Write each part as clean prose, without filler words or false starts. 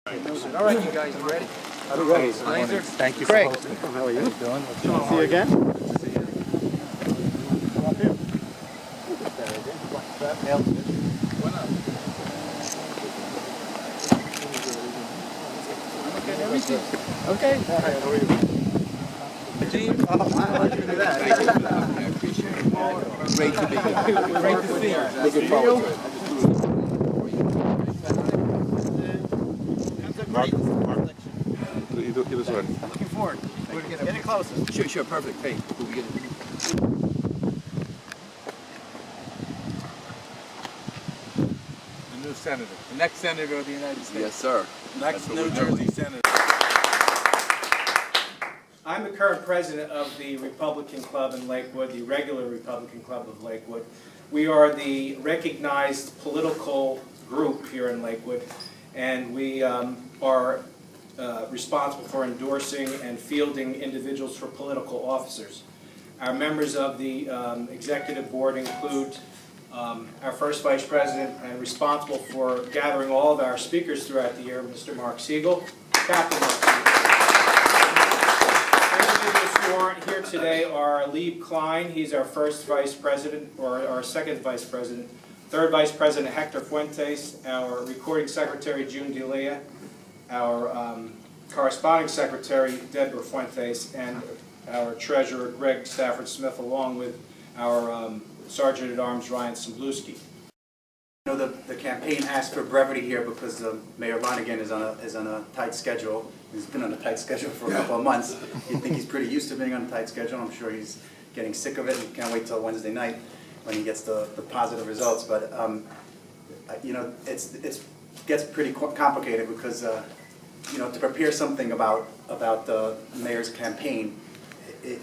All right, you guys, you ready? Are we ready? Laser? Thank you Craig. for hosting. How are you? Doing? See you again? Come up here. Okay. How are you? Why did you do that? I appreciate it. Great to be here. Great to see you. Looking forward to it. You do this one. Looking forward. We're getting closer. Sure, perfect. Hey, before we get it. The new senator, the next senator of the United States. Yes, sir. Next New Jersey senator. I'm the current president of the Republican Club in Lakewood, the regular Republican Club of Lakewood. We are the recognized political group here in Lakewood, and we are responsible for endorsing and fielding individuals for political officers. Our members of the executive board include our first vice president and responsible for gathering all of our speakers throughout the year, Mr. Mark Siegel, Captain Mark Siegel. Individuals who aren't here today are Lieb Klein, he's our first vice president, or our second vice president. Third vice president, Hector Fuentes, our recording secretary, June DeLea, our corresponding secretary, Deborah Fuentes, and our treasurer, Greg Stafford Smith, along with our Sergeant at Arms, Ryan Sembluski. You know, the campaign asked for brevity here because Mayor Lonegan is on a tight schedule. He's been on a tight schedule for a couple of months. You'd think he's pretty used to being on a tight schedule. I'm sure he's getting sick of it and can't wait till Wednesday night when he gets the positive results. But you know, it gets pretty complicated because you know, to prepare something about the mayor's campaign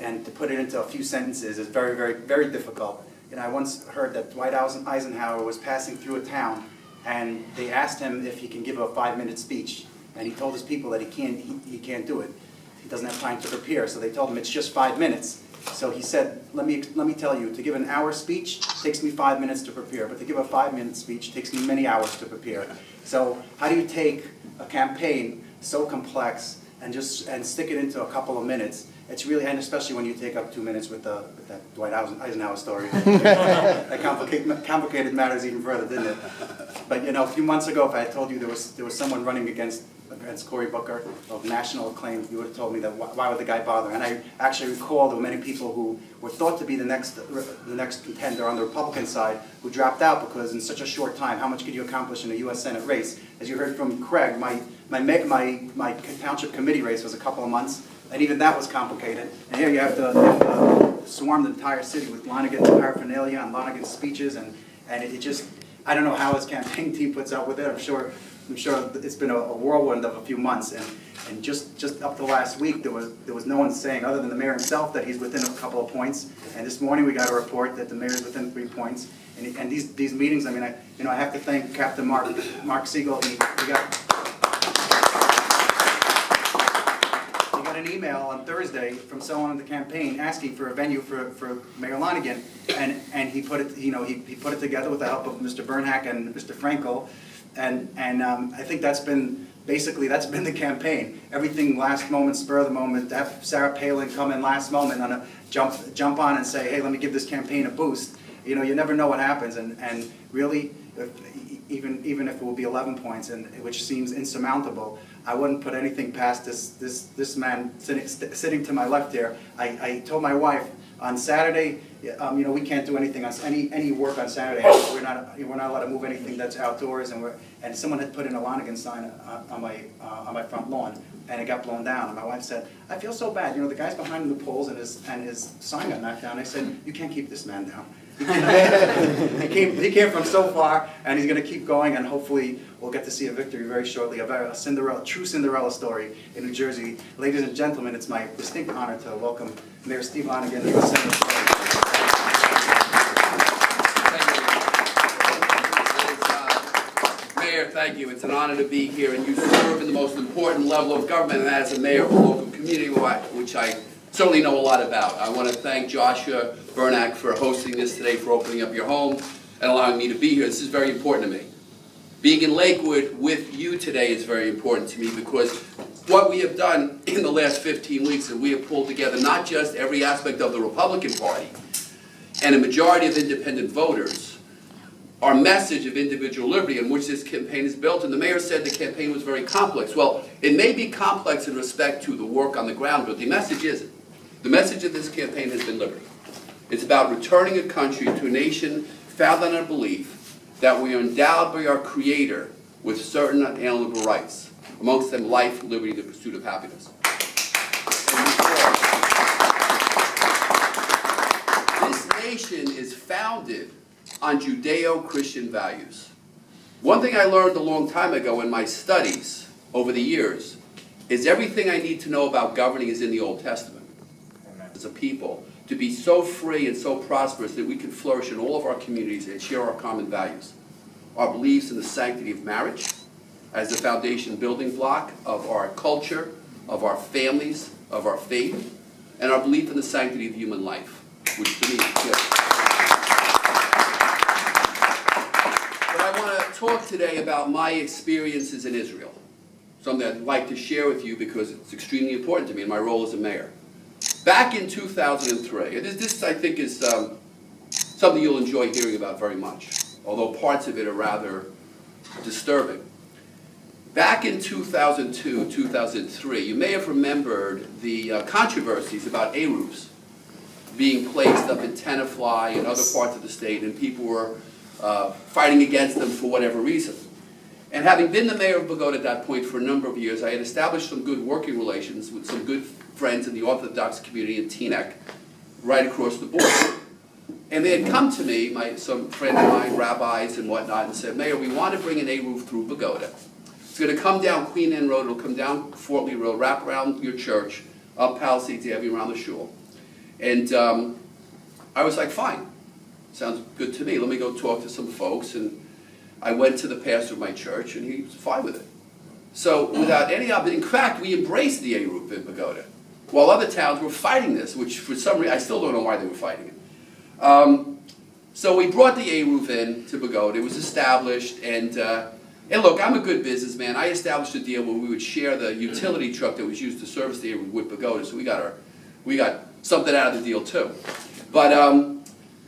and to put it into a few sentences is very, very, very difficult. And I once heard that Dwight Eisenhower was passing through a town, and they asked him if he can give a 5-minute speech, and he told his people that he can't do it. He doesn't have time to prepare, so they told him it's just 5 minutes. So he said, let me tell you, to give an hour speech takes me 5 minutes to prepare, but to give a 5-minute speech takes me many hours to prepare. So how do you take a campaign so complex and stick it into a couple of minutes? It's really, and especially when you take up 2 minutes with that Dwight Eisenhower story. That complicated matters even further, didn't it? But you know, a few months ago, if I had told you there was someone running against Cory Booker of national acclaim, you would have told me that why would the guy bother? And I actually recall there were many people who were thought to be the next contender on the Republican side who dropped out because in such a short time, how much could you accomplish in a U.S. Senate race? As you heard from Craig, my township committee race was a couple of months. And even that was complicated. And here you have to swarm the entire city with Lonegan's paraphernalia and Lonegan's speeches, and it just, I don't know how his campaign team puts up with it. I'm sure it's been a whirlwind of a few months. And just up to last week, there was no one saying, other than the mayor himself, that he's within a couple of points. And this morning we got a report that the mayor's within 3 points. And these meetings, I mean, I have to thank Captain Mark Siegel. He got an email on Thursday from someone in the campaign asking for a venue for Mayor Lonegan, and he put it, you know, he put it together with the help of Mr. Bernhack and Mr. Frankel, and I think that's been the campaign. Everything last moment, spur of the moment. To have Sarah Palin come in last moment on a jump on and say, hey, let me give this campaign a boost. You know, you never know what happens, and really, even if it will be 11 points, which seems insurmountable, I wouldn't put anything past this man sitting to my left here. I told my wife on Saturday, you know, we can't do anything on any work on Saturday. We're not allowed to move anything that's outdoors, and someone had put in a Lonegan sign on my front lawn, and it got blown down. And my wife said, I feel so bad. You know, the guy's behind the poles, and his sign got knocked down. I said, you can't keep this man down. He came from so far, and he's going to keep going, and hopefully we'll get to see a victory very shortly. A true Cinderella story in New Jersey. Ladies and gentlemen, it's my distinct honor to welcome Mayor Steve Lonegan, U.S. Senatorial. Mayor, thank you. It's an honor to be here, and you serve in the most important level of government, and as a mayor of a local community, which I certainly know a lot about. I want to thank Joshua Bernhack for hosting this today, for opening up your home and allowing me to be here. This is very important to me. Being in Lakewood with you today is very important to me because what we have done in the last 15 weeks is we have pulled together not just every aspect of the Republican Party and a majority of independent voters, our message of individual liberty on which this campaign is built. And the mayor said the campaign was very complex. Well, it may be complex in respect to the work on the ground, but the message isn't. The message of this campaign has been liberty. It's about returning a country to a nation founded on a belief that we are endowed by our Creator with certain unalienable rights, amongst them life, liberty, the pursuit of happiness. This nation is founded on Judeo-Christian values. One thing I learned a long time ago in my studies over the years is everything I need to know about governing is in the Old Testament. As a people, to be so free and so prosperous that we can flourish in all of our communities and share our common values. Our beliefs in the sanctity of marriage as the foundation building block of our culture, of our families, of our faith, and our belief in the sanctity of human life, which to me is good. But I want to talk today about my experiences in Israel, something I'd like to share with you because it's extremely important to me in my role as a mayor. Back in 2003, and this I think is something you'll enjoy hearing about very much, although parts of it are rather disturbing. Back in 2002, 2003, you may have remembered the controversies about Aruvs being placed up in Tenafly and other parts of the state, and people were fighting against them for whatever reason. And having been the mayor of Bogota at that point for a number of years, I had established some good working relations with some good friends in the Orthodox community in Teaneck, right across the border. And they had come to me, some friends of mine, rabbis and whatnot, and said, Mayor, we want to bring an Eruv through Bogota. It's going to come down Queen Anne Road, it'll come down Fort Lee Road, wrap around your church, up Palisades Avenue, around the shul. And I was like, fine, sounds good to me. Let me go talk to some folks. And I went to the pastor of my church, and he was fine with it. So without any in fact, we embraced the Eruv in Bogota, while other towns were fighting this, which for some reason, I still don't know why they were fighting it. So we brought the Eruv in to Bogota. It was established, and look, I'm a good businessman. I established a deal where we would share the utility truck that was used to service the Eruv with Bogota, so we got something out of the deal too. But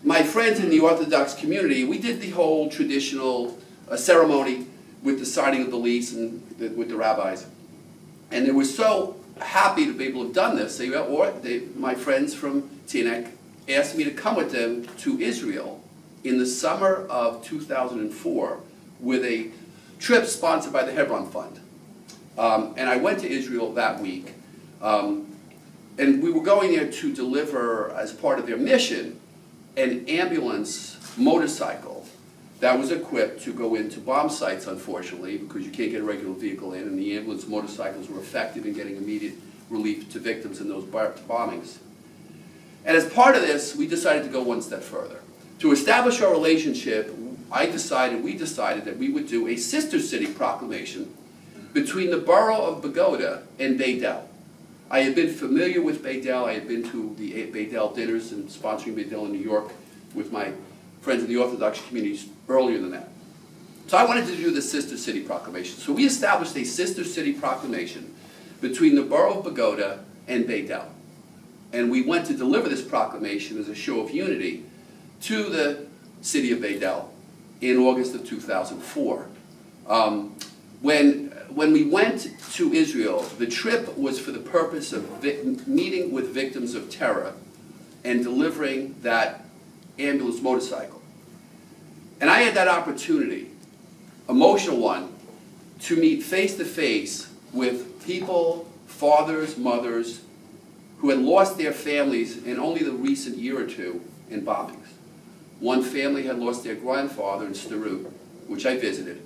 my friends in the Orthodox community, we did the whole traditional ceremony with the signing of the lease and with the rabbis. And they were so happy to be able to have done this. My friends from Teaneck asked me to come with them to Israel in the summer of 2004 with a trip sponsored by the Hebron Fund. And I went to Israel that week. And we were going there to deliver, as part of their mission, an ambulance motorcycle that was equipped to go into bomb sites, unfortunately, because you can't get a regular vehicle in, and the ambulance motorcycles were effective in getting immediate relief to victims in those bombings. And as part of this, we decided to go one step further. To establish our relationship, we decided that we would do a sister city proclamation between the borough of Bogota and Beidel. I had been familiar with Beidel. I had been to the Beidel dinners and sponsoring Beidel in New York with my friends in the Orthodox communities earlier than that. So I wanted to do the sister city proclamation. So we established a sister city proclamation between the borough of Bogota and Beidel. And we went to deliver this proclamation as a show of unity to the city of Beidel in August of 2004. When we went to Israel, the trip was for the purpose of meeting with victims of terror and delivering that ambulance motorcycle. And I had that opportunity, emotional one, to meet face to face with people, fathers, mothers, who had lost their families in only the recent year or two in bombings. One family had lost their grandfather in Sderot, which I visited,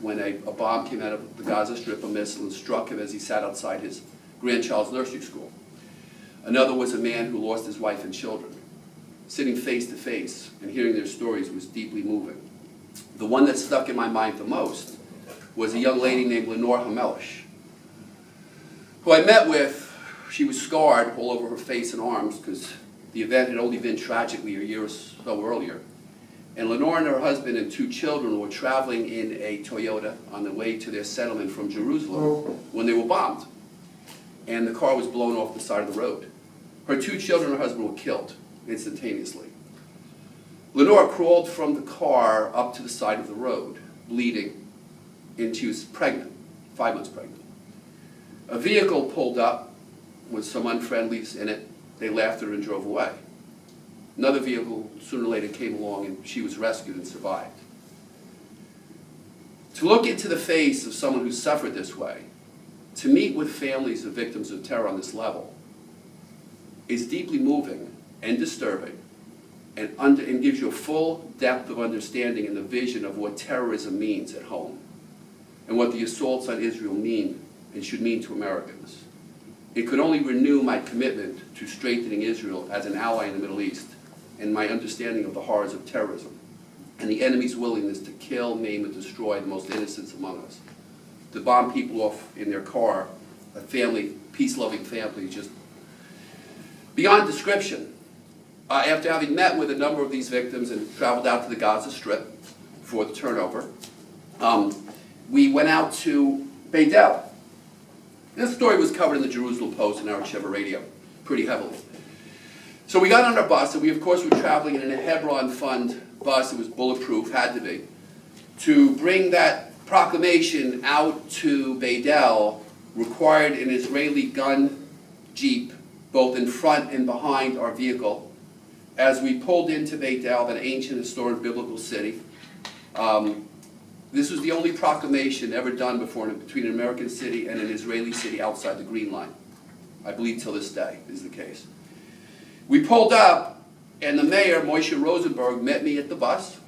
when a bomb came out of the Gaza Strip, a missile, and struck him as he sat outside his grandchild's nursery school. Another was a man who lost his wife and children. Sitting face to face and hearing their stories was deeply moving. The one that stuck in my mind the most was a young lady named Lenore Hamelish, who I met with. She was scarred all over her face and arms because the event had only been tragically a year or so earlier. And Lenore and her husband and 2 children were traveling in a Toyota on the way to their settlement from Jerusalem when they were bombed. And the car was blown off the side of the road. Her 2 children and her husband were killed instantaneously. Lenore crawled from the car up to the side of the road, bleeding, and she was pregnant, 5 months pregnant. A vehicle pulled up with some unfriendlies in it. They laughed at her and drove away. Another vehicle sooner or later came along and she was rescued and survived. To look into the face of someone who suffered this way, to meet with families of victims of terror on this level, is deeply moving and disturbing and gives you a full depth of understanding and the vision of what terrorism means at home and what the assaults on Israel mean and should mean to Americans. It could only renew my commitment to strengthening Israel as an ally in the Middle East and my understanding of the horrors of terrorism and the enemy's willingness to kill, maim, and destroy the most innocents among us. To bomb people off in their car, a family, peace-loving family, just beyond description. After having met with a number of these victims and traveled out to the Gaza Strip for the turnover, we went out to Beit El. This story was covered in the Jerusalem Post and our Sheva Radio pretty heavily. So we got on our bus, and we of course were traveling in a Hebron Fund bus. It was bulletproof, had to be, to bring that proclamation out to Beit El required an Israeli gun jeep both in front and behind our vehicle. As we pulled into Beit El, that ancient historic biblical city, this was the only proclamation ever done before between an American city and an Israeli city outside the Green Line. I believe till this day is the case. We pulled up, and the mayor, Moshe Rosenberg, met me at the bus,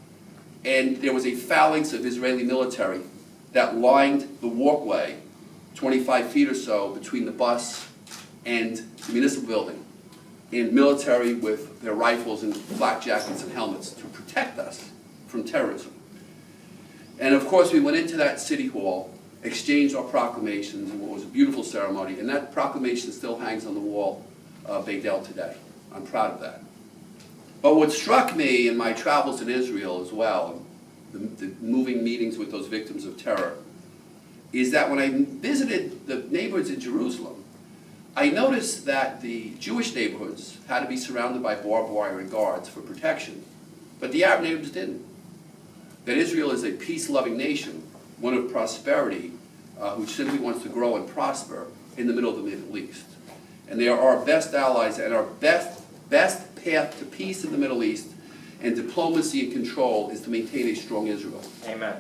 and there was a phalanx of Israeli military that lined the walkway 25 feet or so between the bus and the municipal building, in military with their rifles and flak jackets and helmets to protect us from terrorism. And of course, we went into that city hall, exchanged our proclamations, and what was a beautiful ceremony, and that proclamation still hangs on the wall of Beit El today. I'm proud of that. But what struck me in my travels in Israel as well, the moving meetings with those victims of terror, is that when I visited the neighborhoods in Jerusalem, I noticed that the Jewish neighborhoods had to be surrounded by barbed wire and guards for protection, but the Arab neighborhoods didn't. That Israel is a peace-loving nation, one of prosperity, who simply wants to grow and prosper in the middle of the Middle East. And they are our best allies and our best path to peace in the Middle East and diplomacy and control is to maintain a strong Israel. Amen.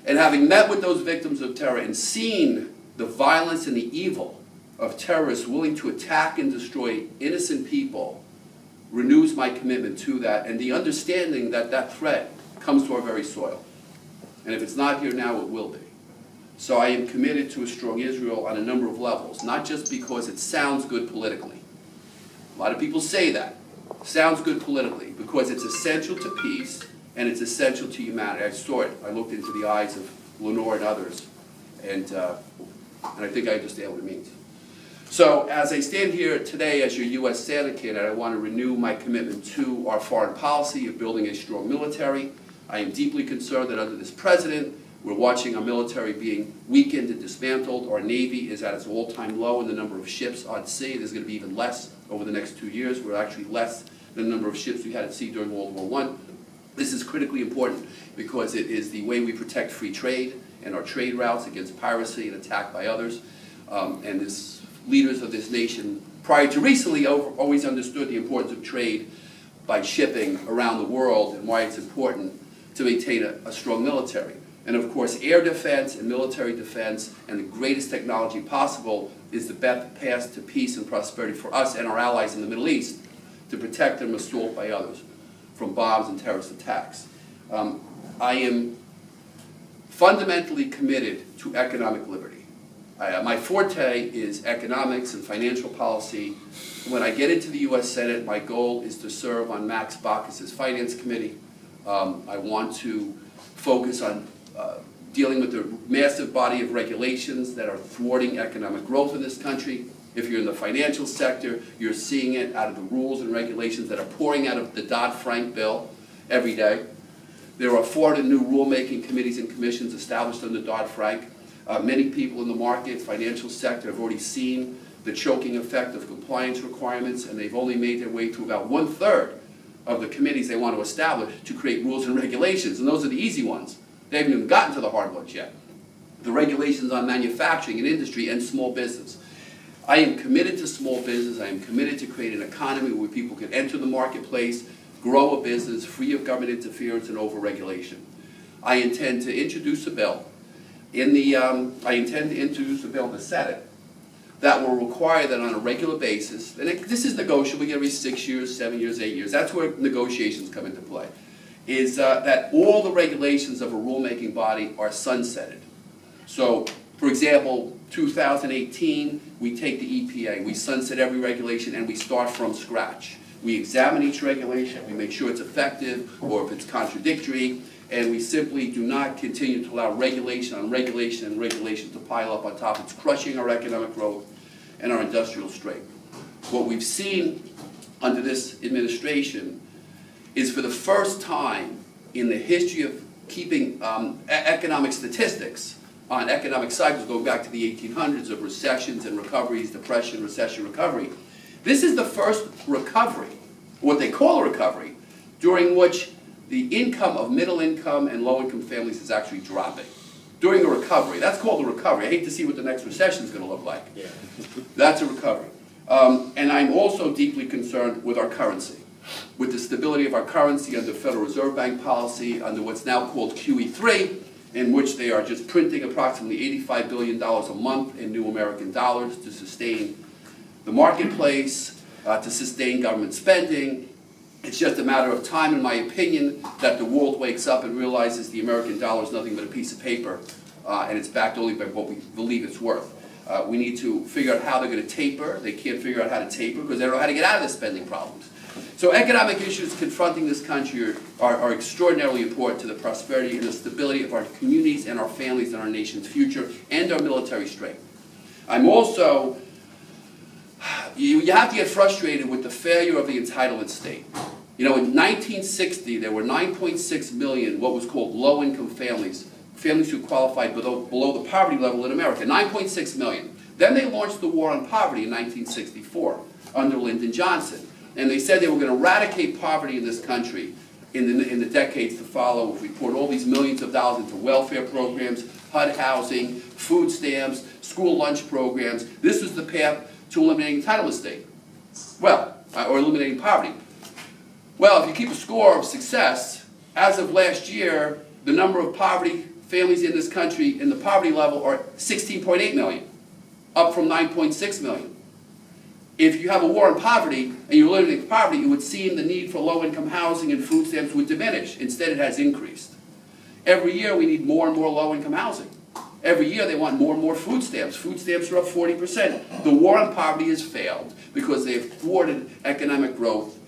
And having met with those victims of terror and seen the violence and the evil of terrorists willing to attack and destroy innocent people renews my commitment to that and the understanding that that threat comes to our very soil. And if it's not here now, it will be. So I am committed to a strong Israel on a number of levels, not just because it sounds good politically. A lot of people say that. Sounds good politically, because it's essential to peace and it's essential to humanity. I saw it. I looked into the eyes of Lenore and others, and I think I understand what it means. So as I stand here today as your U.S. Senate candidate, I want to renew my commitment to our foreign policy of building a strong military. I am deeply concerned that under this president, we're watching our military being weakened and dismantled. Our Navy is at its all-time low in the number of ships on sea. There's going to be even less over the next 2 years. We're actually less than the number of ships we had at sea during World War I. This is critically important because it is the way we protect free trade and our trade routes against piracy and attack by others. And this leaders of this nation, prior to recently, always understood the importance of trade by shipping around the world and why it's important to maintain a strong military. And of course, air defense and military defense and the greatest technology possible is the best path to peace and prosperity for us and our allies in the Middle East to protect them from assault by others, from bombs and terrorist attacks. I am fundamentally committed to economic liberty. My forte is economics and financial policy. When I get into the U.S. Senate, my goal is to serve on Max Baucus's Finance Committee. I want to focus on dealing with the massive body of regulations that are thwarting economic growth in this country. If you're in the financial sector, you're seeing it out of the rules and regulations that are pouring out of the Dodd-Frank bill every day. There are 400 new rulemaking committees and commissions established under Dodd-Frank. Many people in the market, financial sector, have already seen the choking effect of compliance requirements, and they've only made their way through about 1/3 of the committees they want to establish to create rules and regulations, and those are the easy ones. They haven't even gotten to the hard ones yet. The regulations on manufacturing and industry and small business. I am committed to small business. I am committed to create an economy where people can enter the marketplace, grow a business free of government interference and overregulation. I intend to introduce a bill in the Senate that will require that on a regular basis, and this is negotiable, every 6 years, 7 years, 8 years, that's where negotiations come into play, is that all the regulations of a rulemaking body are sunsetted. So, for example, 2018, we take the EPA, we sunset every regulation and we start from scratch. We examine each regulation, we make sure it's effective or if it's contradictory, and we simply do not continue to allow regulation on regulation and regulation to pile up on top. It's crushing our economic growth and our industrial strength. What we've seen under this administration is for the first time in the history of keeping economic statistics on economic cycles going back to the 1800s of recessions and recoveries, depression, recession, recovery. This is the first recovery, what they call a recovery, during which the income of middle income and low income families is actually dropping. During a recovery, that's called a recovery. I hate to see what the next recession is going to look like. Yeah. That's a recovery. And I'm also deeply concerned with our currency, with the stability of our currency under Federal Reserve Bank policy, under what's now called QE3, in which they are just printing approximately $85 billion a month in new American dollars to sustain the marketplace, to sustain government spending. It's just a matter of time, in my opinion, that the world wakes up and realizes the American dollar is nothing but a piece of paper, and it's backed only by what we believe it's worth. We need to figure out how they're going to taper. They can't figure out how to taper because they don't know how to get out of the spending problems. So economic issues confronting this country are extraordinarily important to the prosperity and the stability of our communities and our families and our nation's future and our military strength. I'm also, you have to get frustrated with the failure of the entitlement state. You know, in 1960, there were 9.6 million what was called low-income families, families who qualified below the poverty level in America, 9.6 million. Then they launched the war on poverty in 1964 under Lyndon Johnson. And they said they were going to eradicate poverty in this country in the decades to follow if we poured all these millions of dollars into welfare programs, HUD housing, food stamps, school lunch programs. This was the path to eliminating entitlement state. Well, or eliminating poverty. Well, if you keep a score of success, as of last year, the number of poverty families in this country in the poverty level are 16.8 million, up from 9.6 million. If you have a war on poverty and you're eliminating poverty, it would seem the need for low-income housing and food stamps would diminish. Instead, it has increased. Every year, we need more and more low-income housing. Every year, they want more and more food stamps. Food stamps are up 40%. The war on poverty has failed because they have thwarted economic growth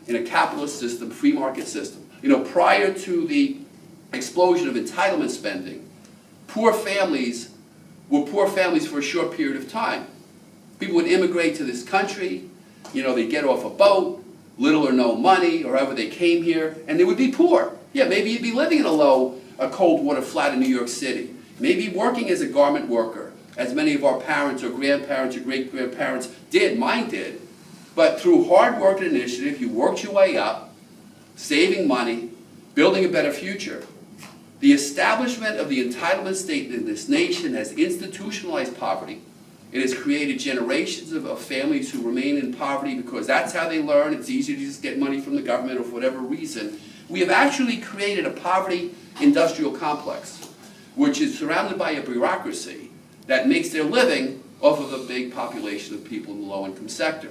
in a capitalist system, free market system. You know, prior to the explosion of entitlement spending, poor families were poor families for a short period of time. People would immigrate to this country, you know, they'd get off a boat, little or no money, or however they came here, and they would be poor. Yeah, maybe you'd be living in a cold water flat in New York City. Maybe working as a garment worker, as many of our parents or grandparents or great-grandparents did, mine did. But through hard work and initiative, you worked your way up, saving money, building a better future. The establishment of the entitlement state in this nation has institutionalized poverty. It has created generations of families who remain in poverty because that's how they learn. It's easy to just get money from the government or for whatever reason. We have actually created a poverty industrial complex, which is surrounded by a bureaucracy that makes their living off of a big population of people in the low-income sector.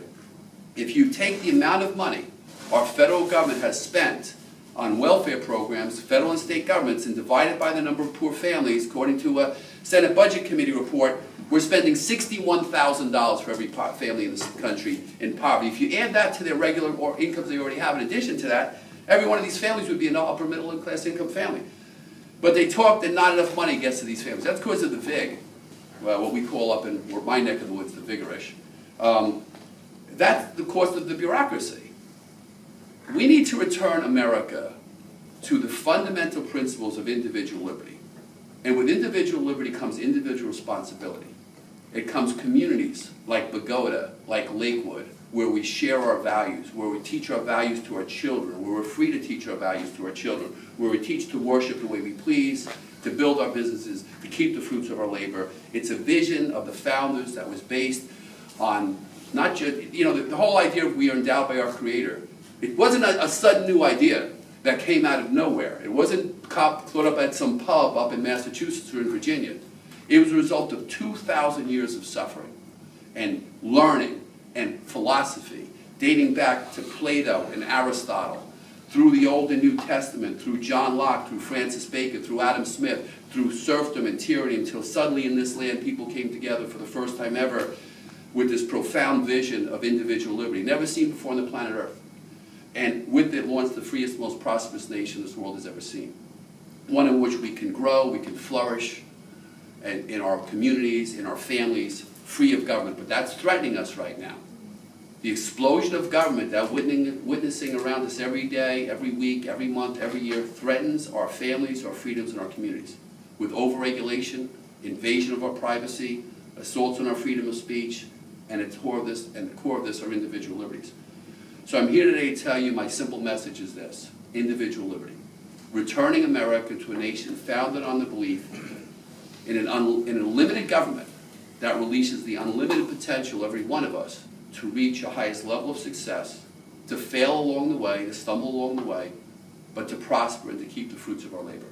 If you take the amount of money our federal government has spent on welfare programs, federal and state governments, and divide it by the number of poor families, according to a Senate Budget Committee report, we're spending $61,000 for every family in this country in poverty. If you add that to their regular or incomes they already have, in addition to that, every one of these families would be an upper middle class income family. But they talk that not enough money gets to these families. That's because of the VIG, well, what we call up in my neck of the woods the vigorish. That's the cost of the bureaucracy. We need to return America to the fundamental principles of individual liberty. And with individual liberty comes individual responsibility. It comes communities like Pagoda, like Lakewood, where we share our values, where we teach our values to our children, where we're free to teach our values to our children, where we teach to worship the way we please, to build our businesses, to keep the fruits of our labor. It's a vision of the founders that was based on not just, you know, the whole idea of we are endowed by our Creator. It wasn't a sudden new idea that came out of nowhere. It wasn't thought up at some pub up in Massachusetts or in Virginia. It was a result of 2,000 years of suffering and learning and philosophy, dating back to Plato and Aristotle, through the Old and New Testament, through John Locke, through Francis Bacon, through Adam Smith, through serfdom and tyranny, until suddenly in this land people came together for the first time ever with this profound vision of individual liberty, never seen before on the planet Earth. And with it launched the freest, most prosperous nation this world has ever seen. One in which we can grow, we can flourish, and in our communities, in our families, free of government. But that's threatening us right now. The explosion of government that witnessing around us every day, every week, every month, every year threatens our families, our freedoms, and our communities. With overregulation, invasion of our privacy, assaults on our freedom of speech, and the core of this are individual liberties. So I'm here today to tell you my simple message is this: individual liberty. Returning America to a nation founded on the belief in an unlimited government that releases the unlimited potential of every one of us to reach a highest level of success, to fail along the way, to stumble along the way, but to prosper and to keep the fruits of our labor.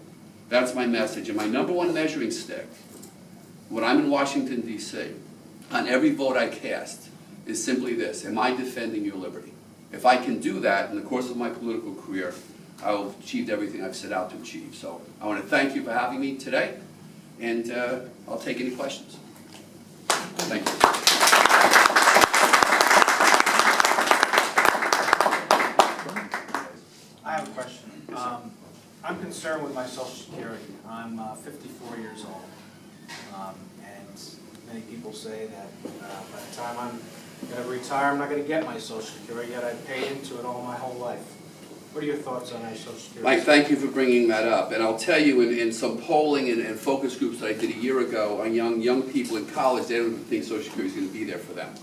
That's my message. And my number one measuring stick, when I'm in Washington, D.C., on every vote I cast, is simply this: am I defending your liberty? If I can do that in the course of my political career, I will have achieved everything I've set out to achieve. So I want to thank you for having me today, and I'll take any questions. Thank you. I have a question. I'm concerned with my Social Security. I'm 54 years old, and many people say that by the time I'm going to retire, I'm not going to get my Social Security, yet I've paid into it all my whole life. What are your thoughts on my Social Security? Mike, thank you for bringing that up. And I'll tell you, in some polling and focus groups that I did a year ago on young people in college, they don't even think Social Security is going to be there for them.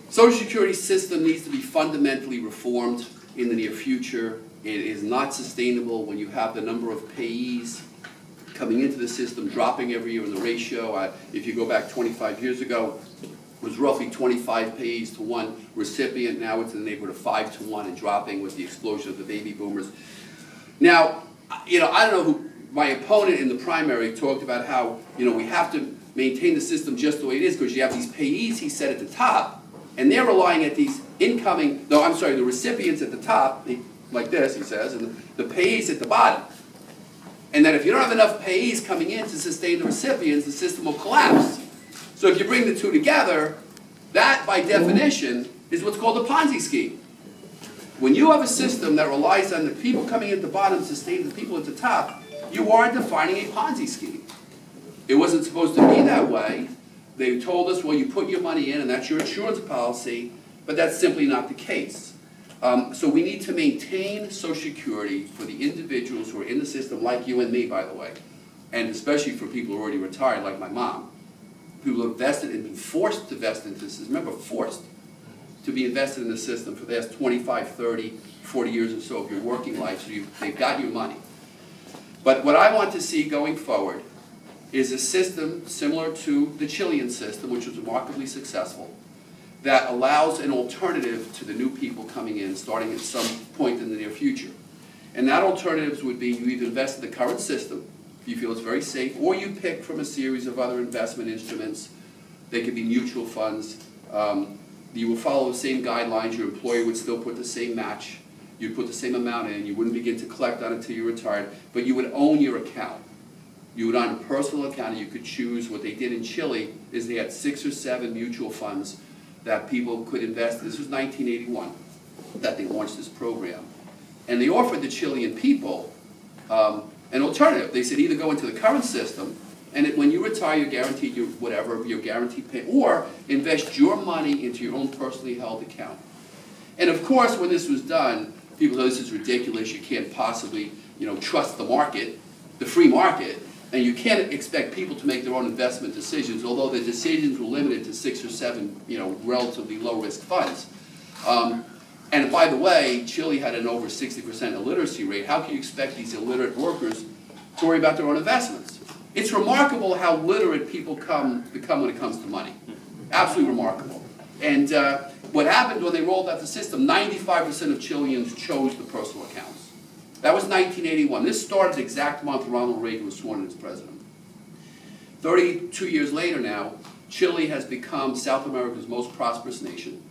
Social Security system needs to be fundamentally reformed in the near future. It is not sustainable when you have the number of payees coming into the system dropping every year in the ratio. If you go back 25 years ago, it was roughly 25 payees to one recipient. Now it's in the neighborhood of 5 to 1 and dropping with the explosion of the baby boomers. Now, I don't know who, my opponent in the primary talked about how, we have to maintain the system just the way it is because you have these payees, he said, at the top, and they're relying at these the recipients at the top, like this, he says, and the payees at the bottom. And that if you don't have enough payees coming in to sustain the recipients, the system will collapse. So if you bring the two together, that by definition is what's called a Ponzi scheme. When you have a system that relies on the people coming at the bottom to sustain the people at the top, you are defining a Ponzi scheme. It wasn't supposed to be that way. They told us, well, you put your money in and that's your insurance policy, but that's simply not the case. So we need to maintain Social Security for the individuals who are in the system, like you and me, by the way, and especially for people who are already retired, like my mom, who have vested and been forced to vest into the system. Remember, forced to be invested in the system for the last 25, 30, 40 years or so of your working life, so they've got your money. But what I want to see going forward is a system similar to the Chilean system, which was remarkably successful, that allows an alternative to the new people coming in, starting at some point in the near future. And that alternatives would be you either invest in the current system, if you feel it's very safe, or you pick from a series of other investment instruments. They could be mutual funds. You will follow the same guidelines. Your employer would still put the same match. You'd put the same amount in. You wouldn't begin to collect on it until you're retired, but you would own your account. You would own a personal account, and you could choose. What they did in Chile is they had 6 or 7 mutual funds that people could invest. This was 1981 that they launched this program. And they offered the Chilean people an alternative. They said either go into the current system, and when you retire, you're guaranteed your guaranteed pay, or invest your money into your own personally held account. And of course, when this was done, People know this is ridiculous, you can't possibly, trust the market, the free market, and you can't expect people to make their own investment decisions, although the decisions were limited to 6 or 7, relatively low-risk funds. And by the way, Chile had an over 60% illiteracy rate. How can you expect these illiterate workers to worry about their own investments? It's remarkable how literate people become when it comes to money. Absolutely remarkable. And what happened when they rolled out the system, 95% of Chileans chose the personal accounts. That was 1981. This started the exact month Ronald Reagan was sworn in as president. 32 years later now, Chile has become South America's most prosperous nation.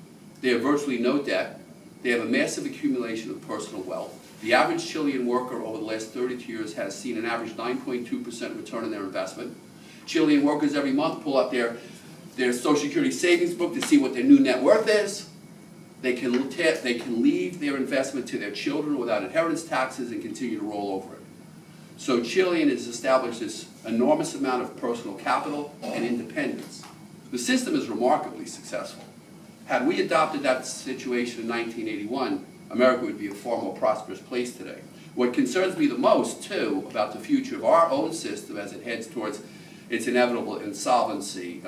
They have virtually no debt. They have a massive accumulation of personal wealth. The average Chilean worker over the last 32 years has seen an average 9.2% return on their investment. Chilean workers every month pull up their Social Security savings book to see what their new net worth is. They can leave their investment to their children without inheritance taxes and continue to roll over it. So Chilean has established this enormous amount of personal capital and independence. The system is remarkably successful. Had we adopted that situation in 1981, America would be a far more prosperous place today. What concerns me the most, too, about the future of our own system as it heads towards its inevitable insolvency,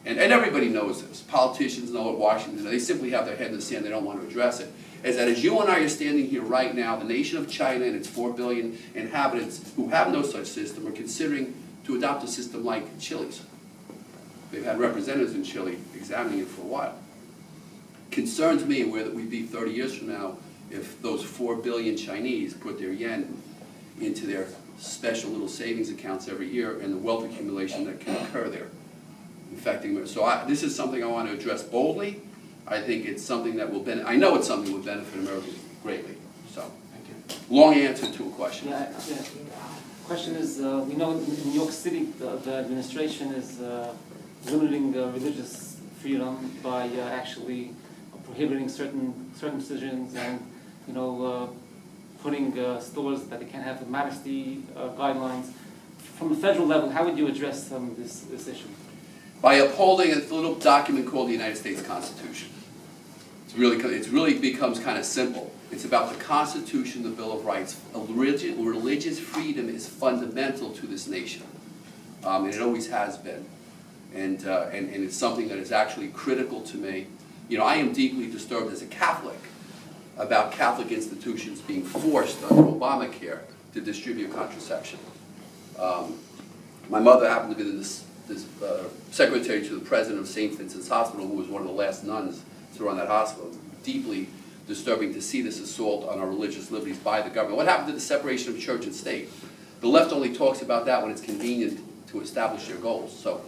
and everybody knows this, politicians know it, Washington, they simply have their head in the sand, they don't want to address it, is that as you and I are standing here right now, the nation of China and its 4 billion inhabitants who have no such system are considering to adopt a system like Chile's. They've had representatives in Chile examining it for a while. Concerns me where that we'd be 30 years from now if those 4 billion Chinese put their yen into their special little savings accounts every year and the wealth accumulation that can occur there, affecting them. So this is something I want to address boldly. I think it's something that will benefit, I know it's something that will benefit America greatly. So, Thank you. long answer to a question. Yeah. Question is, we know in New York City the administration is limiting religious freedom by actually prohibiting certain circumcisions and putting stores that they can't have the modesty guidelines. From a federal level, how would you address this issue? By upholding a little document called the United States Constitution. It really becomes kind of simple. It's about the Constitution, the Bill of Rights. Religious freedom is fundamental to this nation, and it always has been. And it's something that is actually critical to me. I am deeply disturbed as a Catholic about Catholic institutions being forced under Obamacare to distribute contraception. My mother happened to be this secretary to the president of St. Vincent's Hospital, who was one of the last nuns to run that hospital. Deeply disturbing to see this assault on our religious liberties by the government. What happened to the separation of church and state? The left only talks about that when it's convenient to establish their goals. So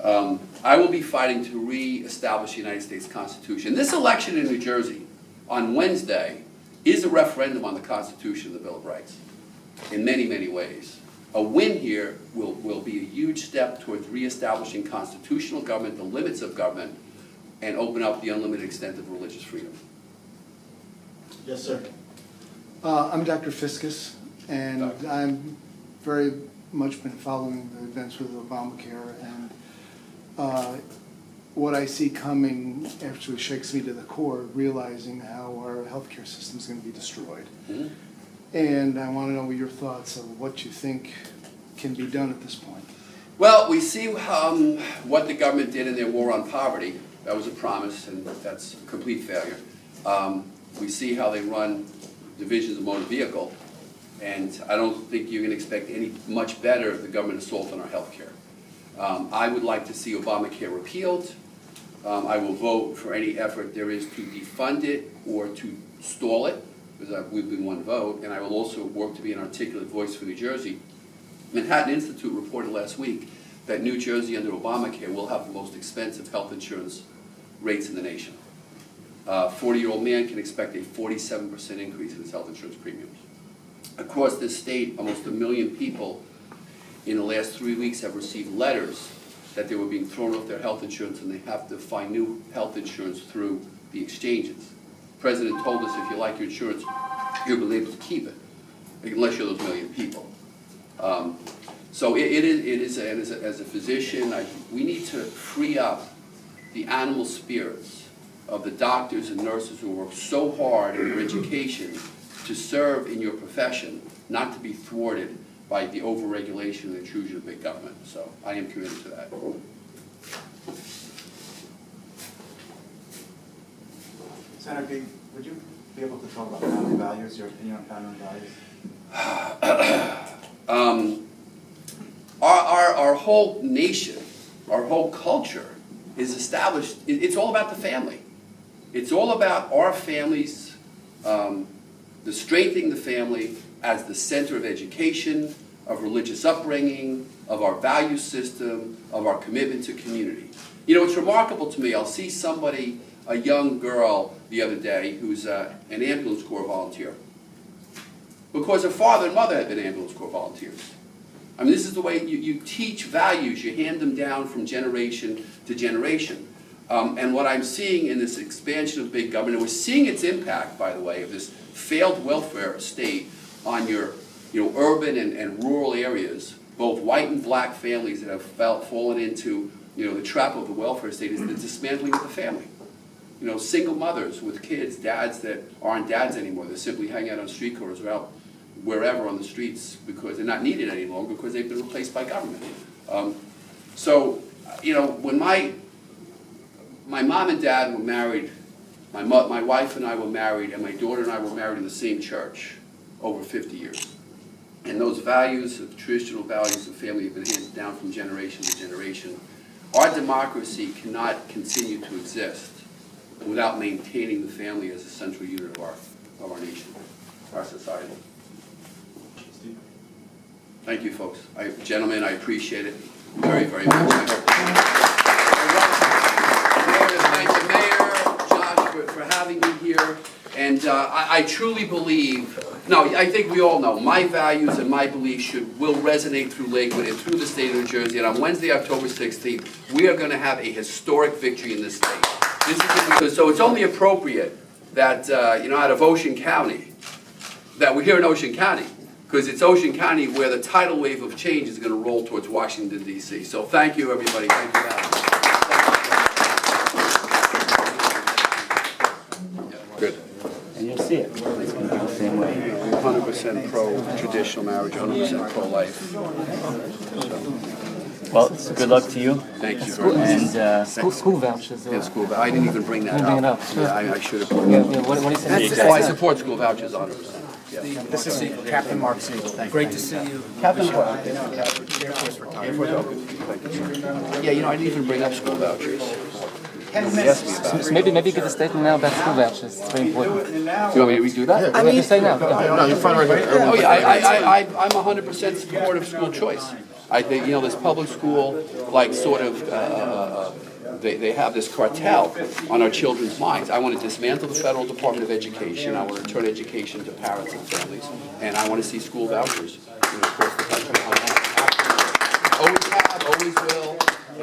I will be fighting to re-establish the United States Constitution. This election in New Jersey on Wednesday is a referendum on the Constitution and the Bill of Rights in many, many ways. A win here will be a huge step towards re-establishing constitutional government, the limits of government, and open up the unlimited extent of religious freedom. Yes, sir. I'm Dr. Fiscus, and I'm very much been following the events with Obamacare, and what I see coming actually shakes me to the core, realizing how our healthcare system is going to be destroyed. Mm-hmm. And I want to know your thoughts of what you think can be done at this point. Well, we see what the government did in their war on poverty. That was a promise, and that's a complete failure. We see how they run divisions of motor vehicle, and I don't think you can expect any much better of the government assault on our health care. I would like to see Obamacare repealed. I will vote for any effort there is to defund it or to stall it, because we've been one vote, and I will also work to be an articulate voice for New Jersey. Manhattan Institute reported last week that New Jersey under Obamacare will have the most expensive health insurance rates in the nation. A 40-year-old man can expect a 47% increase in his health insurance premiums. Across this state, almost 1 million people in the last 3 weeks have received letters that they were being thrown off their health insurance and they have to find new health insurance through the exchanges. The president told us if you like your insurance, you'll be able to keep it, unless you're those 1 million people. So it is as a physician, we need to free up the animal spirits of the doctors and nurses who work so hard in their education to serve in your profession, not to be thwarted by the overregulation and intrusion of big government. So I am committed to that. Senator, would you be able to talk about family values, your opinion on family values? Our whole nation, our whole culture is established, it's all about the family. It's all about our families, the strengthening the family as the center of education, of religious upbringing, of our value system, of our commitment to community. You know, it's remarkable to me, I'll see somebody, a young girl the other day who's an ambulance corps volunteer, because her father and mother had been ambulance corps volunteers. I mean, this is the way you teach values, you hand them down from generation to generation. And what I'm seeing in this expansion of big government, and we're seeing its impact, by the way, of this failed welfare state on your urban and rural areas, both white and black families that have fallen into the trap of the welfare state, is the dismantling of the family. You know, single mothers with kids, dads that aren't dads anymore, they're simply hanging out on street corners or out wherever on the streets because they're not needed any longer because they've been replaced by government. So, you know, when my mom and dad were married, my wife and I were married, and my daughter and I were married in the same church over 50 years. And those values, the traditional values of family have been handed down from generation to generation. Our democracy cannot continue to exist without maintaining the family as a central unit of our nation, our society. Thank you, folks. Gentlemen, I appreciate it very, very much. I want to thank the mayor, Josh, for having me here. And I truly believe, I think we all know, my values and my beliefs will resonate through Lakewood and through the state of New Jersey. And on Wednesday, October 16th, we are going to have a historic victory in this state. So it's only appropriate that, out of Ocean County, that we're here in Ocean County, because it's Ocean County where the tidal wave of change is going to roll towards Washington, D.C. So thank you, everybody. Thank you for having me. Good. And you'll see it. It's going to be the same way. 100% pro-traditional marriage, 100% pro-life. Well, so good luck to you. Thank you very much. And school vouchers. Yeah, school I didn't even bring that Bring it up. up. Yeah, I should have. Yeah, what do you say? Oh, I support school vouchers 100%. Yeah. This is Captain Mark Siegel. Great to see you. Captain, Air Force retired. Yeah, I didn't even bring up school vouchers. So maybe get a statement now about school vouchers. It's very important. Do you want me to redo that? I mean, say now. No, you're fine right here. Oh yeah, I'm 100% support of school choice. I think, this public school, like sort of, they have this cartel on our children's minds. I want to dismantle the Federal Department of Education. I want to turn education to parents and families. And I want to see school vouchers across the country. Always have, always will.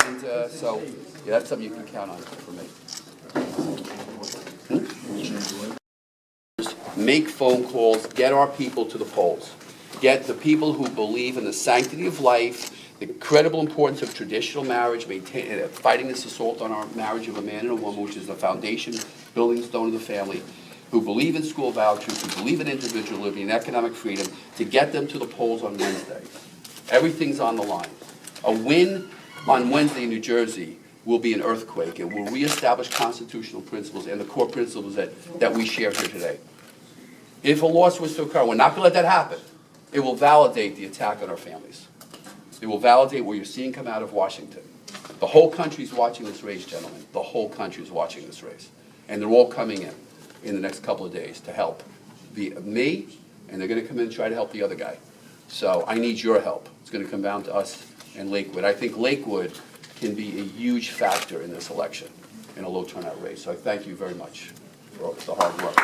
And so, yeah, that's something you can count on for me. Make phone calls, get our people to the polls. Get the people who believe in the sanctity of life, the incredible importance of traditional marriage, fighting this assault on our marriage of a man and a woman, which is the foundation, building stone of the family, who believe in school vouchers, who believe in individual liberty and economic freedom, to get them to the polls on Wednesday. Everything's on the line. A win on Wednesday in New Jersey will be an earthquake. It will reestablish constitutional principles and the core principles that we share here today. If a loss was to occur, we're not going to let that happen. It will validate the attack on our families. It will validate what you're seeing come out of Washington. The whole country's watching this race, gentlemen. The whole country's watching this race. And they're all coming in the next couple of days to help me, and they're going to come in and try to help the other guy. So I need your help. It's going to come down to us and Lakewood. I think Lakewood can be a huge factor in this election in a low turnout race. So I thank you very much for the hard work.